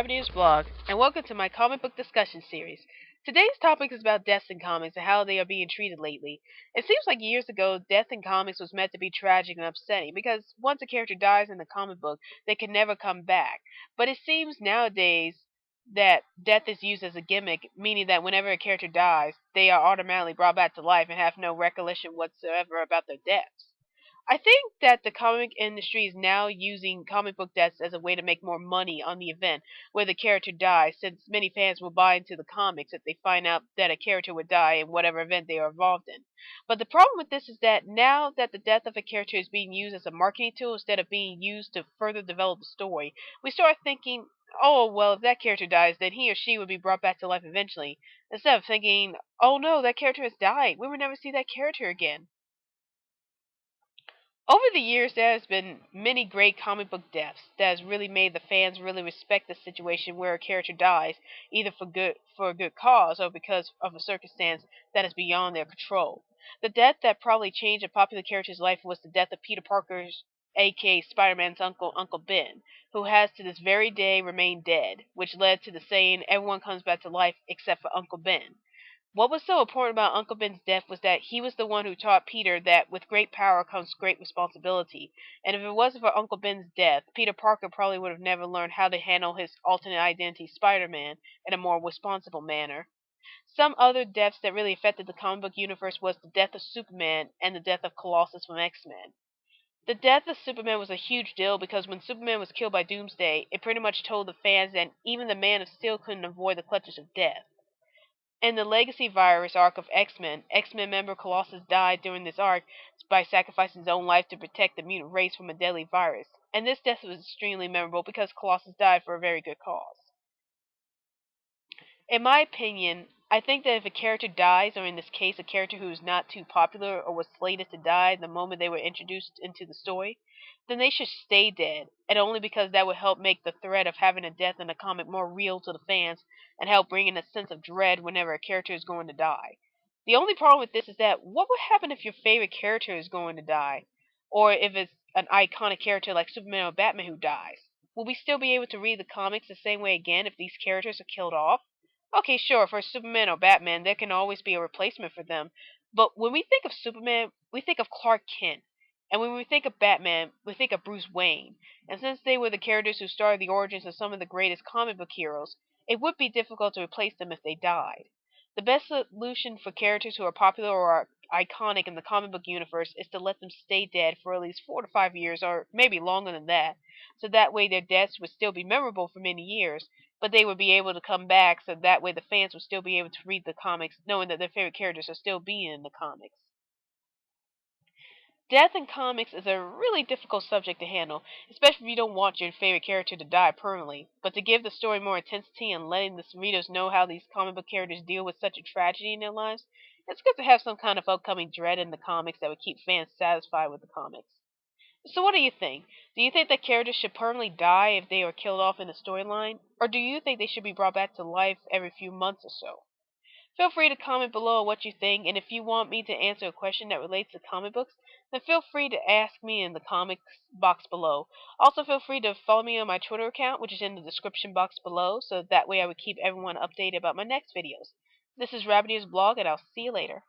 Rabbit Ears blog, and welcome to my comic book discussion series. Today's topic is about deaths in comics and how they are being treated lately. It seems like years ago, death in comics was meant to be tragic and upsetting because once a character dies in the comic book, they can never come back. But it seems nowadays that death is used as a gimmick, meaning that whenever a character dies, they are automatically brought back to life and have no recollection whatsoever about their deaths. I think that the comic industry is now using comic book deaths as a way to make more money on the event where the character dies, since many fans will buy into the comics if they find out that a character would die in whatever event they are involved in. But the problem with this is that now that the death of a character is being used as a marketing tool instead of being used to further develop the story, we start thinking, oh, well, if that character dies, then he or she would be brought back to life eventually, instead of thinking, oh no, that character has died, we will never see that character again. Over the years, there has been many great comic book deaths that has really made the fans really respect the situation where a character dies, either for a good cause or because of a circumstance that is beyond their control. The death that probably changed a popular character's life was the death of Peter Parker's, aka Spider-Man's uncle, Uncle Ben, who has to this very day remained dead, which led to the saying everyone comes back to life except for Uncle Ben. What was so important about Uncle Ben's death was that he was the one who taught Peter that with great power comes great responsibility. And if it wasn't for Uncle Ben's death, Peter Parker probably would have never learned how to handle his alternate identity Spider-Man in a more responsible manner. Some other deaths that really affected the comic book universe was the death of Superman and the death of Colossus from X-Men. The death of Superman was a huge deal because when Superman was killed by Doomsday, it pretty much told the fans that even the Man of Steel couldn't avoid the clutches of death. In the Legacy Virus arc of X-Men, X-Men member Colossus died during this arc by sacrificing his own life to protect the mutant race from a deadly virus. And this death was extremely memorable because Colossus died for a very good cause. In my opinion, I think that if a character dies, or in this case a character who is not too popular or was slated to die the moment they were introduced into the story, then they should stay dead, and only because that would help make the threat of having a death in the comic more real to the fans and help bring in a sense of dread whenever a character is going to die. The only problem with this is that what would happen if your favorite character is going to die? Or if it's an iconic character like Superman or Batman who dies? Will we still be able to read the comics the same way again if these characters are killed off? Okay, sure, for Superman or Batman, there can always be a replacement for them. But when we think of Superman, we think of Clark Kent. And when we think of Batman, we think of Bruce Wayne. And since they were the characters who started the origins of some of the greatest comic book heroes, it would be difficult to replace them if they died. The best solution for characters who are popular or are iconic in the comic book universe is to let them stay dead for at least 4 to 5 years, or maybe longer than that, so that way their deaths would still be memorable for many years, but they would be able to come back, so that way the fans would still be able to read the comics knowing that their favorite characters are still being in the comics. Death in comics is a really difficult subject to handle, especially if you don't want your favorite character to die permanently. But to give the story more intensity and letting the readers know how these comic book characters deal with such a tragedy in their lives, it's good to have some kind of upcoming dread in the comics that would keep fans satisfied with the comics. So what do you think? Do you think that characters should permanently die if they are killed off in a storyline? Or do you think they should be brought back to life every few months or so? Feel free to comment below what you think, and if you want me to answer a question that relates to comic books, then feel free to ask me in the comments box below. Also, feel free to follow me on my Twitter account, which is in the description box below, so that way I would keep everyone updated about my next videos. This is Rabbit Ears Blog, and I'll see you later.